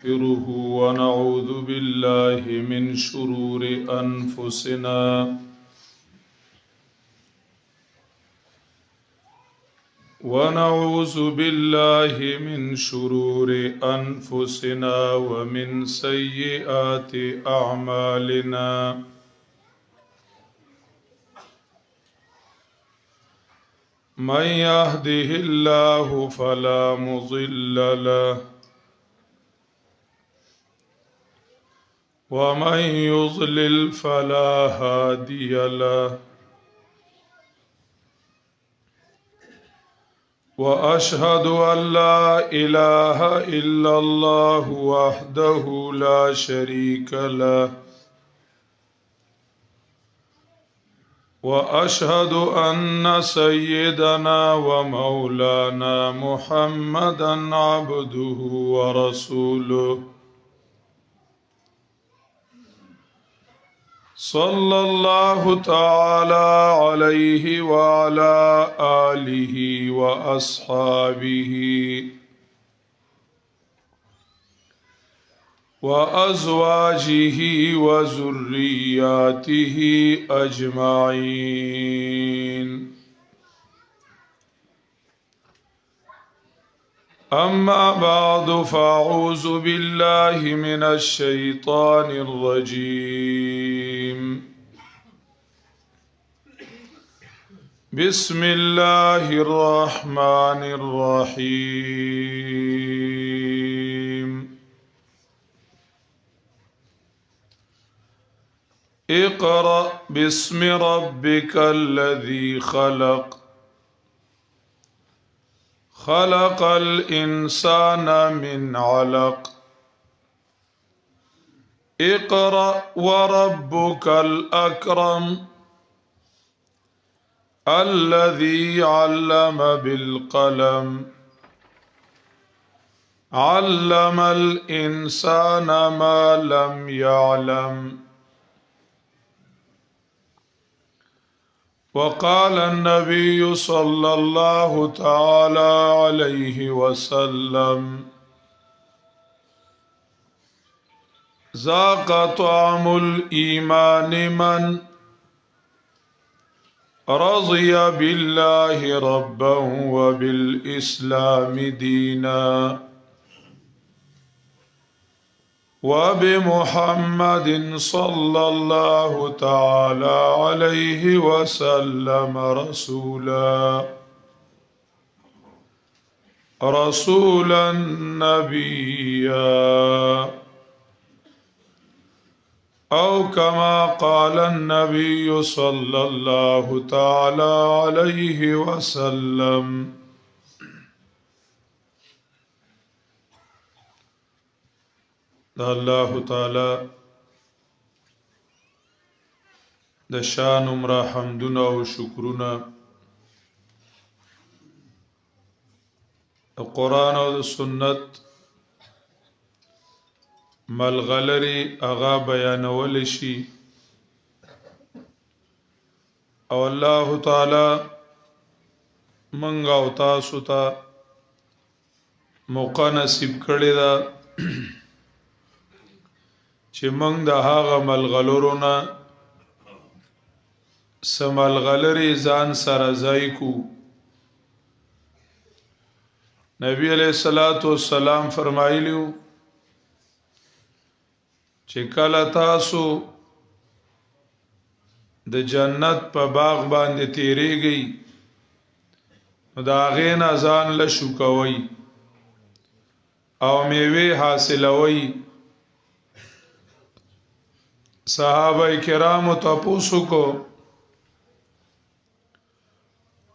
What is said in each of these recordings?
نستغفره ونعوذ بالله من شرور أنفسنا ومن سيئات أعمالنا من يهده الله فلا مضل له ومن يضلل فلا هادي له وأشهد أن لا إله إلا الله وحده لا شريك له وأشهد أن سيدنا ومولانا محمدا عبده ورسوله صلى الله تعالى عليه وعلى آله وأصحابه وأزواجه وذرياته أجمعين أما بعد فأعوذ بالله من الشيطان الرجيم بسم الله الرحمن الرحيم اقرأ باسم ربك الذي خلق خلق الإنسان من علق اقرأ وربك الأكرم الذي علم بالقلم علم الإنسان ما لم يعلم وقال النبي صلى الله تعالى عليه وسلم ذاق طعم الإيمان من رضي بالله ربا وبالإسلام دينا وبمحمد صلى الله تعالى عليه وسلم رسولا نبيا أو كما قال النبي صلى الله تعالى عليه وسلم دا الله تعالی د شان عمره حمدونه او شکرونه د قرآن او د سنت ملغلري اغا بیانول شي او الله تعالی منګ او تاسو ته موقع نصیب کړی دا چې موږ د هغه ملغلرو نه سملغلري ځان سره ځای کو نبی علیہ الصلوۃ والسلام فرمایلیو چې کله تاسو د جنت په باغ باندې تیریږئ نو دا غین ځان له شو کوي او میوه حاصلوي صحابه کرام تاسو کو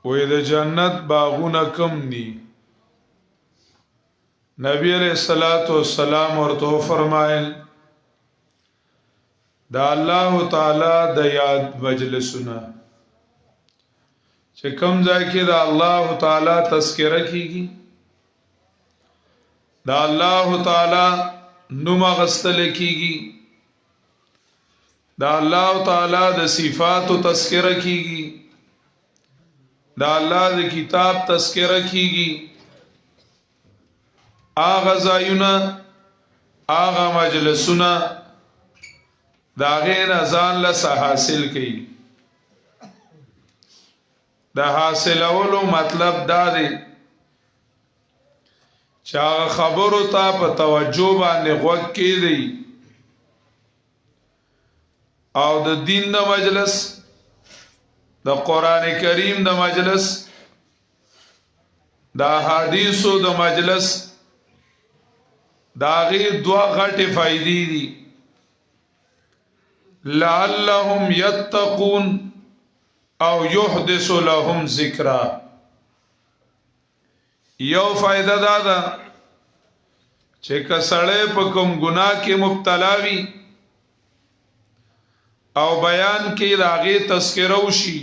وې د جنت باغونه کم دي نبی علیہ الصلوۃ والسلام ورته فرمایل دا الله تعالی د یاد مجلسونه چې کوم ځای کې دا الله تعالی تذکرہ کیږي دا الله تعالی نوم غستل کیږي دا الله تعالی د صفات تذکرہ کیږي دا الله د کتاب تذکرہ کیږي آغا زایونا آغا مجلسونه دا غین ازان لسا حاصل کی. دا حاصل اولو مطلب دا دی چاہ خبرو تا پا توجہ باندې غوږ کی دی او د دین دا مجلس دا قرآن کریم دا مجلس دا حدیثو دا مجلس دا غیر دوا غٹ فائدی دی لعلهم یتقون او یحدث لهم ذکرا. یو فائدہ دادا چې کسړې په کوم ګناه کې مبتلا وي او بیان کې راغې تذکرہ وشي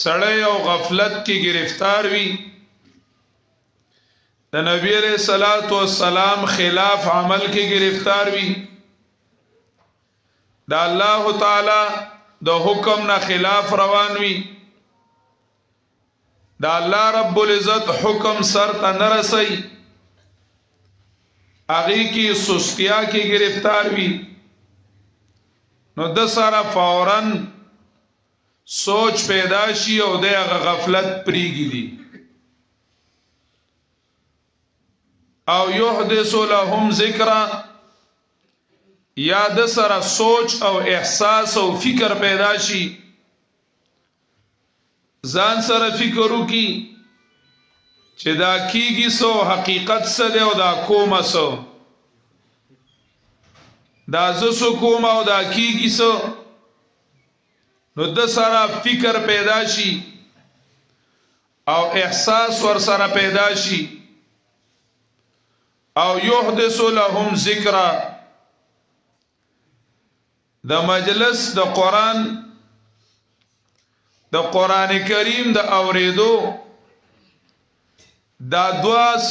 سړی او غفلت کې گرفتار وي د نبی علیہ الصلوۃ والسلام خلاف عمل کې گرفتار وي دا الله تعالی د حکم نه خلاف روان وي دا الله رب العزت حکم سر ته نه رسي اغي کی سستیا کی گرفتار وی نو د سره فورن سوچ پیدا شي او د غفلت پریږي دي او یحدث لهم ذکرا یا د سره سوچ او احساس او فکر پیدا شي ځان سره فکر وکي چې دا کیږي سو حقیقت څه دی او دا کومه سو دا زسو کوم او دا کیږي سو نو د سره فکر پیدا شي او احساس ور سره پیدا شي او یحدث لهم ذکرا. د مجلس د قرآن کریم د اوریدو دا دواس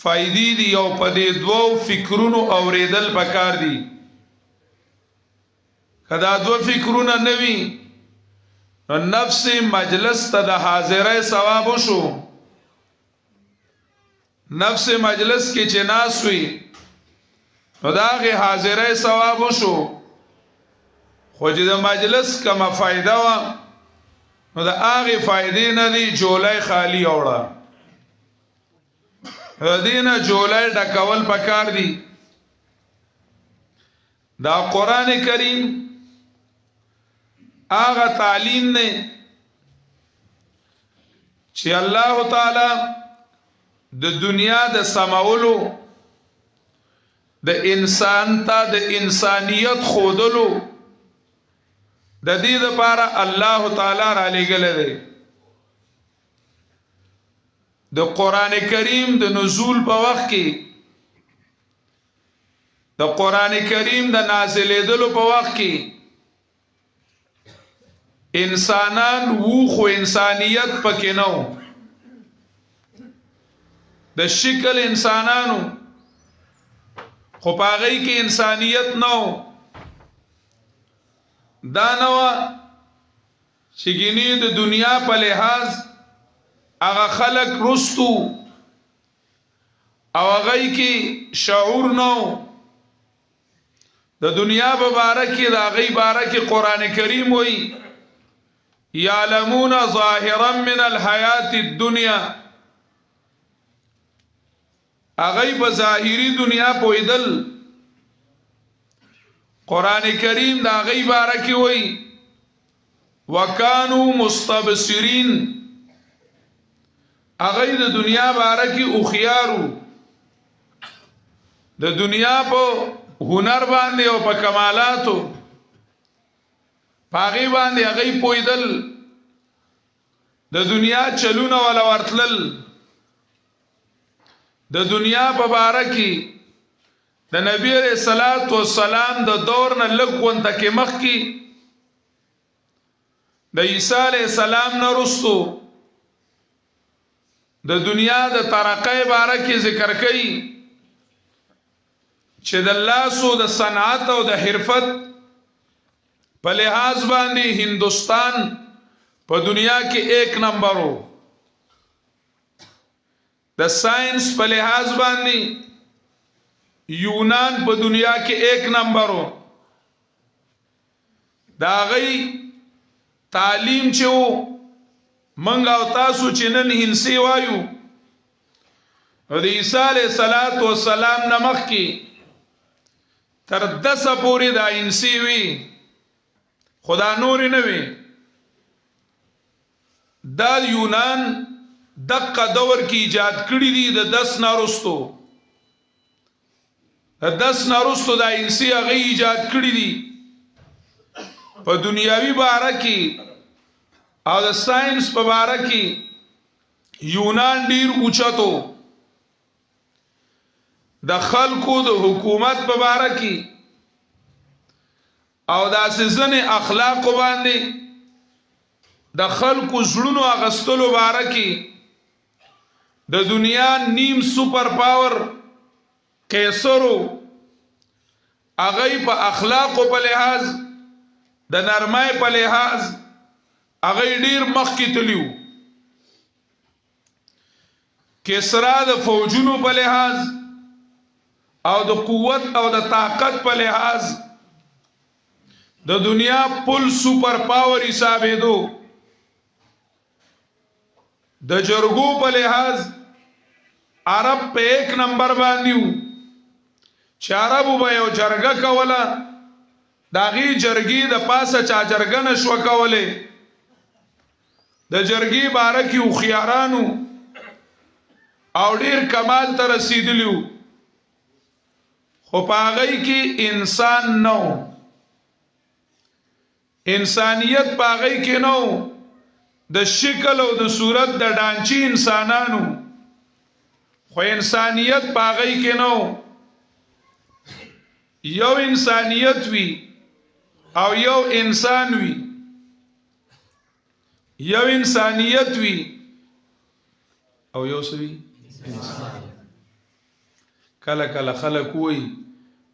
فائدې دي او په دې دوو فکرونو اوریدل پکار دي. کدا دو فکرونه نوي نو نفس مجلس ته د حاضرۍ ثواب شو نفس مجلس کې چې ناس وي نو داغه حاضرۍ ثواب شو خو چې د مجلس کومه فائدہ وا نو د هغه فائدې نه دی جولای خالی اوړه دینه جولای ډکول پکار دی. دا قرآن کریم هغه تعلیم نه چې الله تعالی د دنیا د سماولو د انسان ته د انسانیت خودلو د دې لپاره الله تعالی را لګل دی. د قران کریم د نزول په وخت کې د قران کریم د نازلېدلو په وخت کې انسانان وو خو انسانیت پکې نو د شکل انسانانو خو پاغی کې انسانیت نو دا نو شګینی د دنیا په لحاظ هغه خلق رستو او هغه کې شعور نو د دنیا په باره کې د هغه باره کې قران کریم وایي یعلمون ظاهرا من الحیات الدنیا هغه په ظاهری دنیا پویدل قران کریم دا هغه باره کې وایي وکانو مستبصرین هغه د دنیا باره کې او خيارو د دنیا په هنر باندې او په کمالاتو پاغي باندې هغه پویدل د دنیا چلونه ولا ورتلل د دنیا په باره کې د نبی عليه الصلاه والسلام د دور نه لګون تک مخ کې د عیسی علیہ السلام نه رستو د دنیا د ترقۍ باره کې ذکر کړي چې د لاسو د صنعت او د حرفت په لحاظ باندې هندستان په دنیا کې 1 نمبر وو د ساينس په لحاظ باندې یونان په دنیا کې 1 نمبرو دا غي تعلیم چې وو منګ او تاسو چې نن هنسي وایو او د عیسی علیه السلام نمخ کې تر 10 پورې دا هنسي وی خدا نور نه وی دا یونان دقه دور کې ایجاد کړی دي د 10 نارستو دا هنسي هغه ایجاد کړی دي په دنیاوی باره کې او د ساينس په باره کې یونان ډیر اوچتو د خلکو د حکومت په باره کې او د اساسن اخلاق باندې د خلکو زړونو اغستلو باره کې د دنیا نیم سپر پاور قیصرو هغه په اخلاق په لحاظ د نرمای په لحاظ هغه ډیر مخکې تلیو کسرا د فوجونو په لحاظ او د قوت او د طاقت په لحاظ د دنیا پل سپر پاور حسابې دو د جرګو په لحاظ عرب په 1 نمبر باندې وو چې عربو به یو جرګه کوله داغي جرګي د پاسه چا جرګه نشو کوله د جرګي باره کې خو خيارانو او ډیر کمال ته رسیدلیو خو پاغی کې انسان نو انسانیت پاغی کې نو د شکل او د صورت د ډانچی انسانانو خو انسانیت پاغی کې نو یو انسانیت وی او یو انسان وی یو انسانیت وی او یو سوی انسان کله کله خلک وای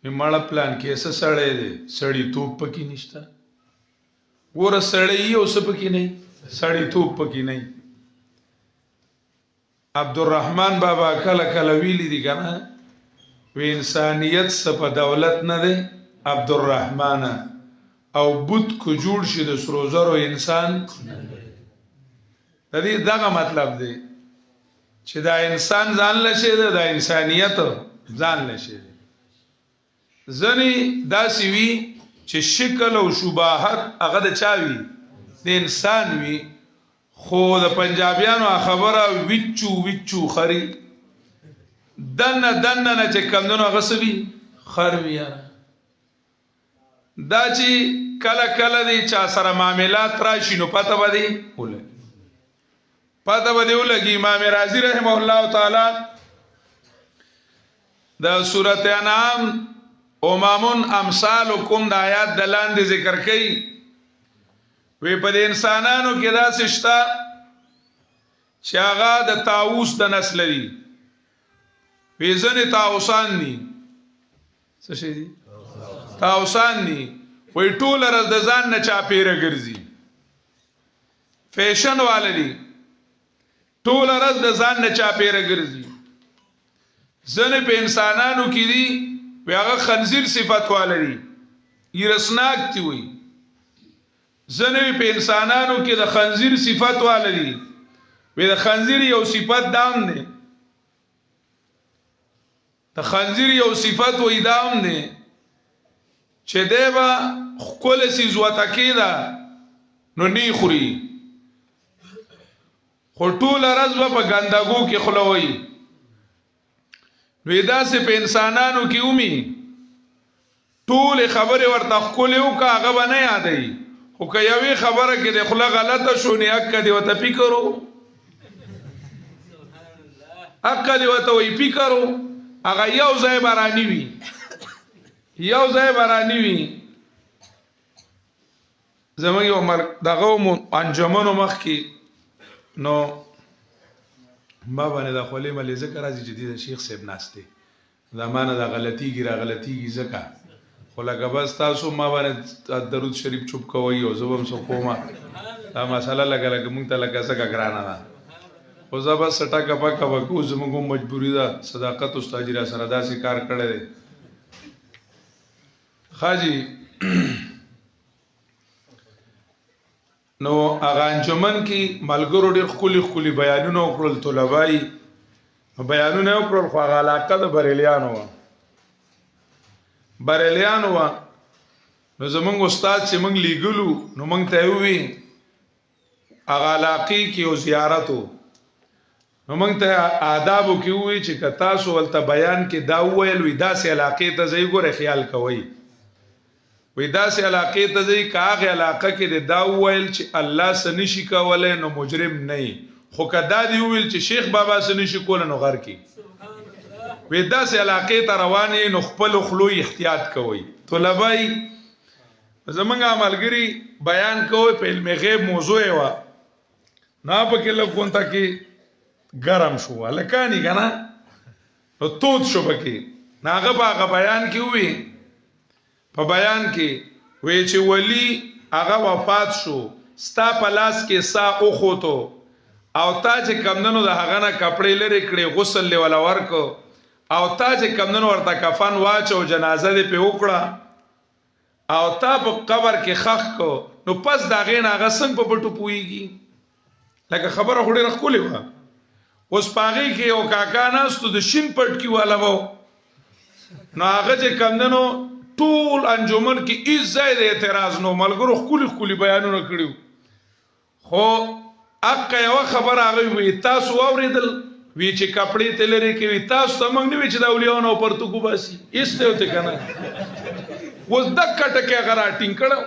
مړه پلان کې څه سړی دی سړی توپ پکې نشته ور سړی یو څه پکې نه سړی توپ پکې نه عبدالرحمن بابا کله کله ویلی دی کنه وی انسانیت سپه دولت نه دی عبدالرحمن او بوت کو جوړ شي د سروزرو انسان د دې دغه مطلب دی چې دا انسان ځان لشه دا انسانیت ځان لشه ځنی داسي وی چې شکل او شباهت هغه د چاوي د انسان وی خو د پنجابیانو خبره وچو خري دنه نه چې کمندونو غسبي خروي دا چې کله دی چا سره معاملات راشي نو پته بدی ولګي امام رازي رحمه الله تعالی د سورته انعام امامون امثالکم د آیات د لاندې ذکر کړي وی په انسانانو کې دا سشتا چې هغه د طاووس د نسل دی وی ځنه طاووسان دي څه شي دي طاووسان دي وی ټول راز د ځان نه چاپیره ګرځي فیشن والدي ټول راز د ځان نه چاپیره ګرځي ځنه په انسانانو کې دي وی هغه خنزیر صفات والدي یرسناک دی وی ځنه په انسانانو کې د خنزیر صفات والدي وی د خنزیر یو صفات دام دی د خنزیر یو صفات و ادام دی چې دیبا خپل سیز وتکیدا نو نی خوري خو ټول راز په ګندګو کې خلوي نو دا سه په انسانانو کې اومي ټول خبره ورته خپل یو کا هغه باندې یادې خو که یوې خبره کې د خله غلطه شو نه اک دی وته فکرو عقل وته وی فکرو هغه یو ځای برانی وي زموږ یو دغه انجمنو مخ کې نو ما باندې د خولې ملي ذکر راځي چې د شیخ صاحب ناشته زمانه د غلطیږي ځکه خو لکه بس تاسو ما باندې درود شریف چوپ کوي او زبم سو کومه دا مساله لګه مونږ ته لګه څنګه ګرانه ده خو زبر سټا کپا کبا کو زموږ مجبوری ده صداقت استاد را سره داسې کار کړی دی خاجي نو هغه انجمن کې ملګرو ډېر خولي بیانونه وکړل طلبای بیانونه وکړل خو هغه علاقه د بریلیانو و نو زمونږ استاد چې مونږ لیګلو نو مونږ ته وی هغه علاقه کې او زیارتو نو مونږ ته آدابو کې وی چې کتا سو ولته بیان کې دا ویل وی داسې علاقه ته ځای ګوره خیال کوي وی داسې علاقه ته ځای کاغه علاقه کې دا ویل چې الله سنشي کولای نو مجرم نه خو کدا دی ویل چې شیخ بابا سنشي کول نو غر کې وی داسې علاقه ته روانې نو خپل خلو احتیاط کوي طلبای زمونږ عملګری بیان کوي په علم غیب موضوع و نه پکې لګونته کې ګرم شو لکانی کنه نو توت شو پکې ناغه باغه بیان کې وی په بیان کې وی چې ولی هغه وفات شو ستا په لاس کې سا اوخوتو او تا چې کمندنو د هغه نه کپڑے لري کړي غسل له ولا ورکو او تا چې کمندنو ورته کفن واچو جنازه دې په وکړه او تا په قبر کې خخ کو نو پس دا غین هغه څنګه په پټو پويږي لکه خبره خوري رخولې و اوس پاغي کې او کاکا ناستو د شین پټ کې والا وو نو هغه چې کمندنو ټول انجمن کې ایز زید اعتراض نو ملګرو خولي بیانونه کړیو خو اقا یو خبر هغه وی تاسو اوریدل وی چې کپڑے تلری کې وی تاسو ته موږ نه وی چې دا اولیاونو پرتو کو باسي ایسته وته کنه وز دکټه کې غرا ټینګړو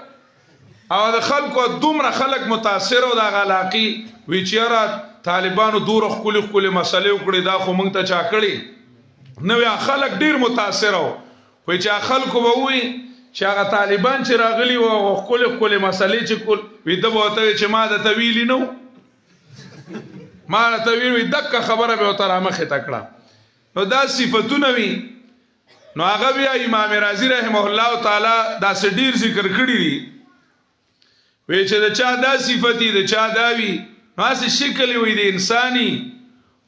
او د خلکو دومره خلک متاثر او د علاقي وی چې را طالبانو دور خولي مسلې وکړي دا خو موږ ته چا کړی نو یا خلک ډیر متاثر او وی چې خلکو به وی چې هغه طالبان چې راغلي او خولي مسلې چې کول وی د بوته چې ما د طویل نو ما ته وی دغه خبره به تر مخه تکړه نو دا صفاتونه وی نو هغه بیا امام رازی رحمه الله تعالی دا ډیر ذکر کړی دی وی چې دا چا دا صفتی دا چا دا وی نو شکل وی دی انساني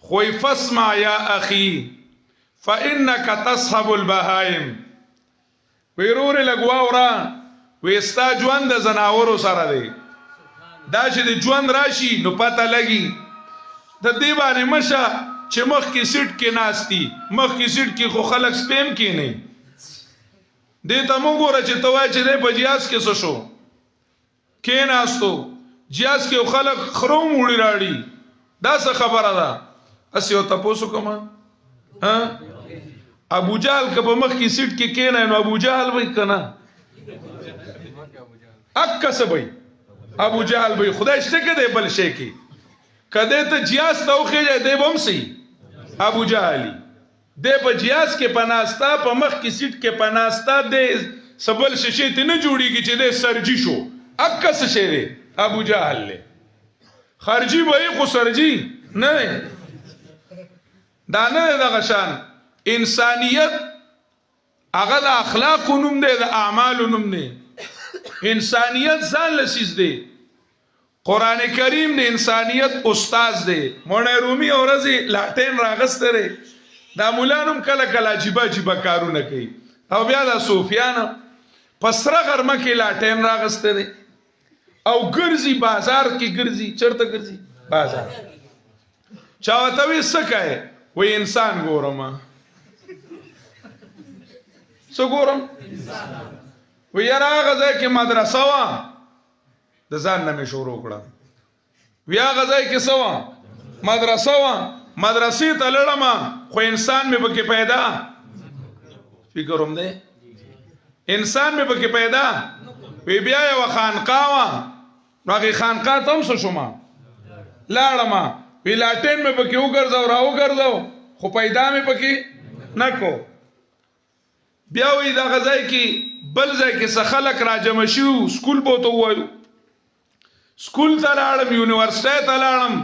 خو فسمع یا اخي فانك تصحب البهائم ویرور لګواورا وستا ژوند د زناورو سره دی دا چې د ژوند راشي نو پته لګي د دې باندې مشه چې مخ کې سیټ کې ناشتي مخ کې سیټ کې خو خلک سپیم کې نه دې ته موږ ور چې توای چې د بجیاس کې څه شو کې ناستو جیاس کې خلک خروم وړي راړي دا څه خبره ده اسیو تاسو کوم ها ابو جهل که په مخ کې سیټ کې کېنه نو ابو جهل وای کنه اکه سبي ابو جهل وای خدای شته کې دی بل شي کې کده ته جیاس توخه دی بم سي ابو جهلی د په جیاس کې پناستا په مخ کې سیټ کې پناستا د سبل شیشه ته نه جوړیږي چې د سرجی شو اکه څه شي دی ابو جهل له خارجي وای خو سرجی نه دا نه د غشان انسانیت هغه د اخلاق نوم دی د اعمال نوم دی انسانیت ځان لسیز دی قران کریم د انسانیت استاد دی مونږ رومي اورځي لاټین راغستره دا مولانم کله عجیب کارونه کوي او بیا د صوفیان پسره غرمه کې لاټین راغستره او ګرځي بازار کې ګرځي چرته ګرځي بازار چاوته وي سکه وې انسان ګورم څو ګورم وې یاره غزه کې مدرسه وا د ځان نه شروع کړه بیا غځای کې سوا مدرسه وا مدرسې ته لړم خو انسان مې پکې پیدا فکر هم دی انسان مې پکې پیدا وی بیا یو خانقاه وا هغه خانقاه ته هم شوم لاړم وی لاټین مې پکې وګرځاو خو پیدا مې پکې نکو بیا وی دا غځای کې بل ځای کې څه خلک راجم شو سکول بوته وایو سکول ته لاړم یونیورسيټي ته لاړم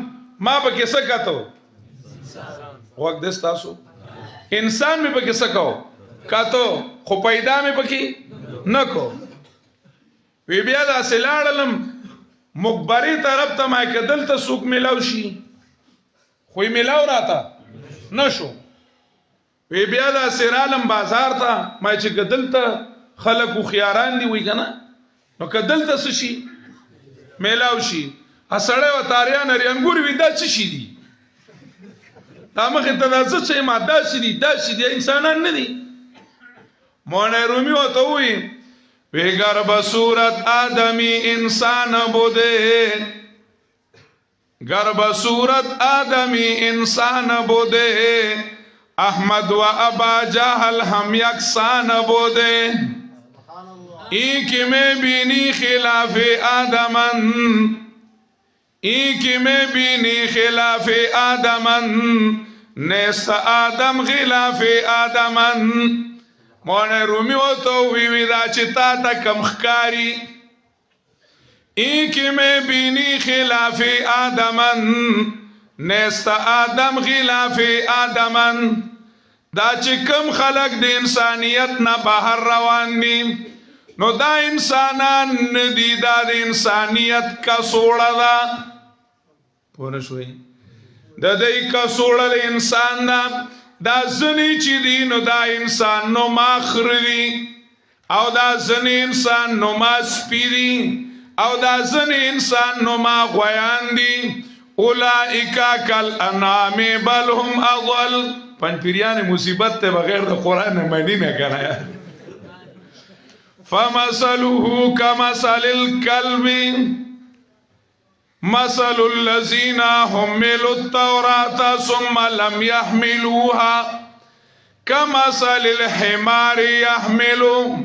ما پکې څه کاته وخت دې تاسو انسان مې پکې څه کاو کاته خو پیدا مې پکې نکو وی بیا دا سلاړلم مخبري طرف ته ما کدل ته سوق ملاو شي خو یې ملاو راته نشو وی بیا دا سرالم بازار ته ما چې کدل ته خلق خياران دي وي کنه نو کدل ته شي میلاو شي اسړې و تاریان لري انګور وی دا څه شي دي دا مخه ته څه چې ما دا شي دي انسانان نه دي مونږ رومي وته وي وی گرب صورت آدمی انسان بوده گرب صورت آدمی انسان بوده احمد و ابا جہل ہم یکسان بوده ایک میں بینی خلاف آدمن ایک میں بینی خلاف آدمن نیست آدم خلاف آدمن مولانا رومی وتو وی دا چې تا ته کم ښکاری ایک میں بینی خلاف آدمن نیست آدم خلاف آدمن دا چې کم خلق د انسانیت نه بهر روان دي نو دا انسانان ندي دا د انسانیت کڅوړه ده پوه شوي د دې کڅوړه انسان ده دا زنی چې دی نو دا انسان نو ما خردي او دا زنی انسان نو ما سپیدي او دا زنی انسان نو ما غویان دي اولئکا کل انعام بل هم اضل پنځ پیریان مصیبت ته بغیر د قران نه مانی نه کنه فمثله كمثل الكلب مثل الذين حملوا التوراة ثم لم يحملوها كمثل الحمار يحمل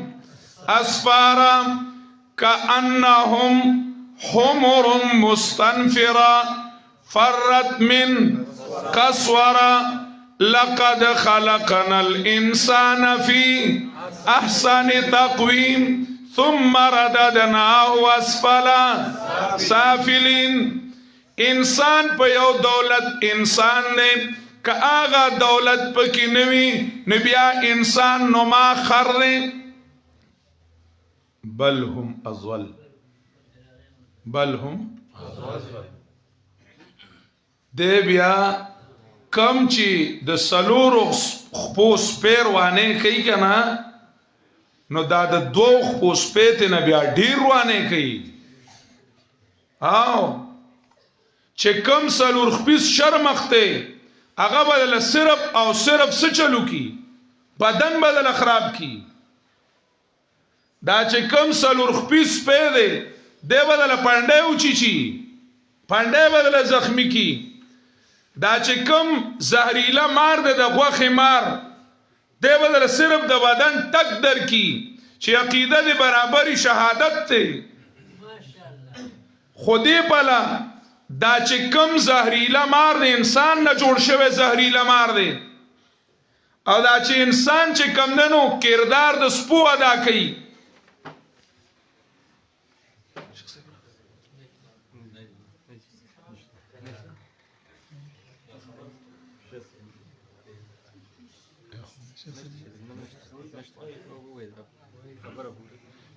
أسفارا كأنهم حمر مستنفرة فرت من قسورة لقد خلقنا الإنسان في أحسن تقويم ثم رددناه اسفل سافلين انسان په یو دولت انسان نه که آغا دولت پکې نوي نبیا انسان نو ما خر بل هم اضل دی بیا کم چې د سلورو خپو سپیر وانه کوي کنه نو دا د دوه خپو سپیت نه بیا ډیر وانه کوي او چې کم سلور خپیس شرمخته هغه بدل صرف او صرف څه چلو کی بدن بدل خراب کی دا چې کم سلور خپیس په دی بدل پانډه اوچی چی پانډه بدل زخمی کی دا چې کم زهریلا مار د غوخه مار دی بدل صرف د بدن تک در کی چې عقیده دی برابرۍ شهادت ته خودی پلا دا چې کم زهریلا مار دی انسان نه جوړ شوی زهریلا مار دی او دا چې انسان چې کم دنو کردار د سپو ادا کوي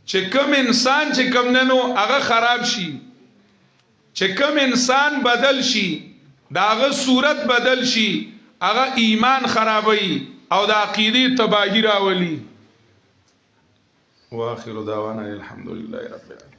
چې کم انسان چې کم ننو هغه خراب شي چې کم انسان بدل شي دا هغه صورت بدل شي هغه ایمان خرابوي او د عقیدې تباہی راولي واخر دعوانا الحمد لله رب العالمين.